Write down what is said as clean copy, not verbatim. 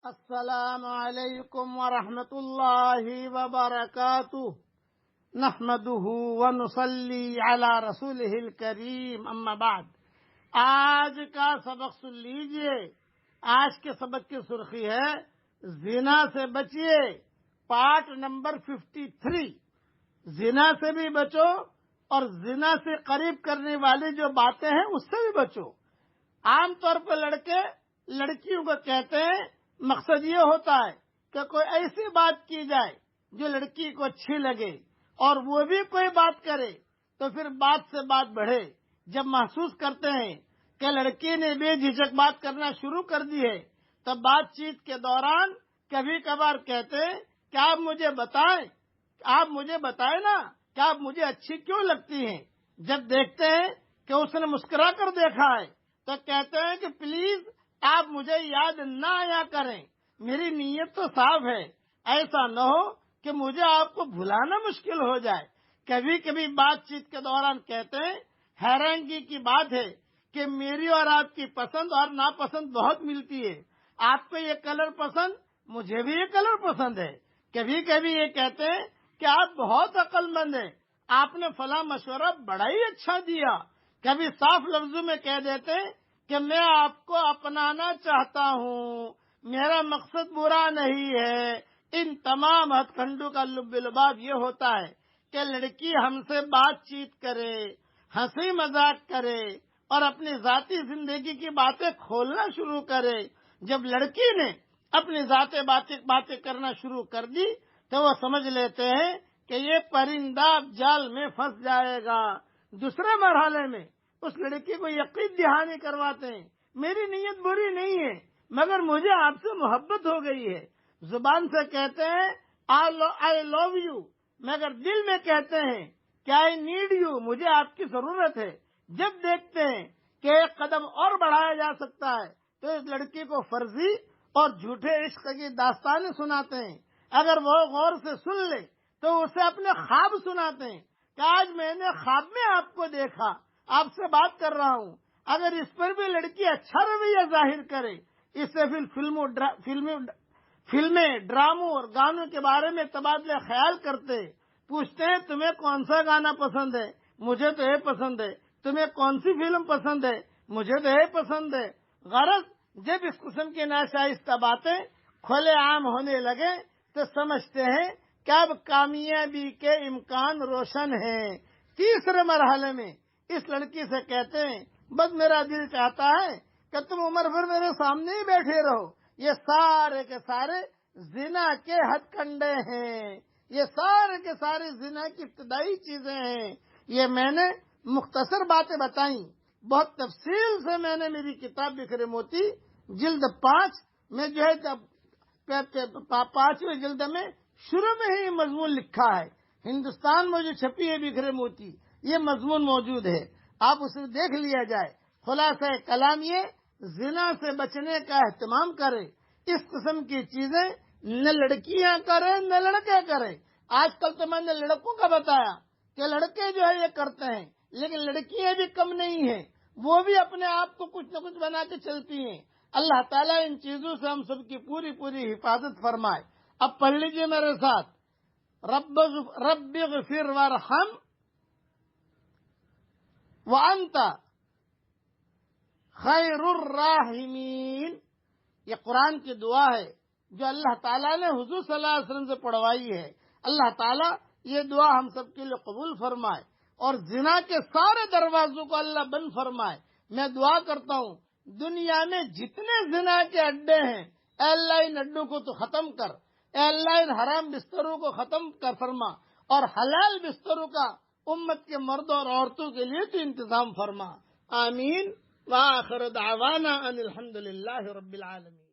السلام علیکم ورحمۃ اللہ وبرکاتہ نحمده ونصلی علی رسولہ الکریم اما بعد۔ آج کا سبق سن لیجئے۔ آج کے سبق کی سرخی ہے زنا سے بچیے، پارٹ نمبر 53۔ زنا سے بھی بچو اور زنا سے قریب کرنے والی جو باتیں ہیں اس سے بھی بچو۔ عام طور پر لڑکے لڑکیوں کو کہتے ہیں، مقصد یہ ہوتا ہے کہ کوئی ایسی بات کی جائے جو لڑکی کو اچھی لگے، اور وہ بھی کوئی بات کرے تو پھر بات سے بات بڑھے۔ جب محسوس کرتے ہیں کہ لڑکی نے بے جھجک بات کرنا شروع کر دی ہے، تب بات چیت کے دوران کبھی کبھار کہتے ہیں کہ آپ مجھے بتائیں نا کہ آپ مجھے اچھی کیوں لگتی ہیں۔ جب دیکھتے ہیں کہ اس نے مسکرا کر دیکھا ہے تو کہتے ہیں کہ پلیز آپ مجھے یاد نہ آیا کریں، میری نیت تو صاف ہے، ایسا نہ ہو کہ مجھے آپ کو بھلانا مشکل ہو جائے۔ کبھی کبھی بات چیت کے دوران کہتے ہیں، حیرانگی کی بات ہے کہ میری اور آپ کی پسند اور ناپسند بہت ملتی ہے، آپ کو یہ کلر پسند، مجھے بھی یہ کلر پسند ہے۔ کبھی کبھی یہ کہتے ہیں کہ آپ بہت عقل مند ہیں، آپ نے فلاں مشورہ بڑا ہی اچھا دیا۔ کبھی صاف لفظوں میں کہہ دیتے ہیں کہ میں آپ کو اپنانا چاہتا ہوں، میرا مقصد برا نہیں ہے۔ ان تمام ہتھ کنڈوں کا لب لباب یہ ہوتا ہے کہ لڑکی ہم سے بات چیت کرے، ہنسی مذاق کرے اور اپنی ذاتی زندگی کی باتیں کھولنا شروع کرے۔ جب لڑکی نے اپنی ذاتی باتیں کرنا شروع کر دی تو وہ سمجھ لیتے ہیں کہ یہ پرندہ اب جال میں پھنس جائے گا۔ دوسرے مرحلے میں اس لڑکی کو یقین دہانی کرواتے ہیں، میری نیت بری نہیں ہے مگر مجھے آپ سے محبت ہو گئی ہے۔ زبان سے کہتے ہیں آئی لو یو، مگر دل میں کہتے ہیں کہ آئی نیڈ یو، مجھے آپ کی ضرورت ہے۔ جب دیکھتے ہیں کہ ایک قدم اور بڑھایا جا سکتا ہے تو اس لڑکی کو فرضی اور جھوٹے عشق کی داستانیں سناتے ہیں۔ اگر وہ غور سے سن لے تو اسے اپنے خواب سناتے ہیں کہ آج میں نے خواب میں آپ کو دیکھا، آپ سے بات کر رہا ہوں۔ اگر اس پر بھی لڑکی اچھا رویہ ظاہر کرے، اس سے پھر فلمیں، ڈراموں اور گانوں کے بارے میں تبادلہ خیال کرتے، پوچھتے ہیں تمہیں کون سا گانا پسند ہے، مجھے تو یہ پسند ہے، تمہیں کون سی فلم پسند ہے، مجھے تو یہ پسند ہے۔ غرض جب اس قسم کی ناشائستہ باتیں کھلے عام ہونے لگے تو سمجھتے ہیں کہ اب کامیابی کے امکان روشن ہیں۔ تیسرے مرحلے میں اس لڑکی سے کہتے ہیں، بس میرا دل چاہتا ہے کہ تم عمر بھر میرے سامنے ہی بیٹھے رہو۔ یہ سارے کے سارے زنا کے ہتھ کنڈے ہیں، یہ سارے کے سارے زنا کی ابتدائی چیزیں ہیں۔ یہ میں نے مختصر باتیں بتائیں، بہت تفصیل سے میں نے میری کتاب بکھرے موتی جلد 5 میں جو ہے 5ویں جلد میں شروع میں ہی مضمون لکھا ہے۔ ہندوستان میں جو چھپی ہے بکھرے موتی، یہ مضمون موجود ہے، آپ اسے دیکھ لیا جائے۔ خلاصہ کلام یہ، زنا سے بچنے کا اہتمام کریں۔ اس قسم کی چیزیں نہ لڑکیاں کریں نہ لڑکے کریں۔ آج کل تو میں نے لڑکوں کا بتایا کہ لڑکے جو ہے یہ کرتے ہیں، لیکن لڑکیاں بھی کم نہیں ہیں، وہ بھی اپنے آپ کو کچھ نہ کچھ بنا کے چلتی ہیں۔ اللہ تعالیٰ ان چیزوں سے ہم سب کی پوری پوری حفاظت فرمائے۔ اب پڑھ لیجئے میرے ساتھ، رب اغفر وارحم وانت خیر الراحمین۔ یہ قرآن کی دعا ہے جو اللہ تعالیٰ نے حضور صلی اللہ علیہ وسلم سے پڑھوائی ہے۔ اللہ تعالیٰ یہ دعا ہم سب کے لیے قبول فرمائے اور زنا کے سارے دروازوں کو اللہ بند فرمائے۔ میں دعا کرتا ہوں دنیا میں جتنے زنا کے اڈے ہیں، اے اللہ ان اڈوں کو تو ختم کر، اے اللہ ان حرام بستروں کو ختم کر فرما، اور حلال بستروں کا امت کے مردوں اور عورتوں کے لیے تو انتظام فرما۔ آمین۔ وآخر دعوانا ان الحمد للہ رب العالمین۔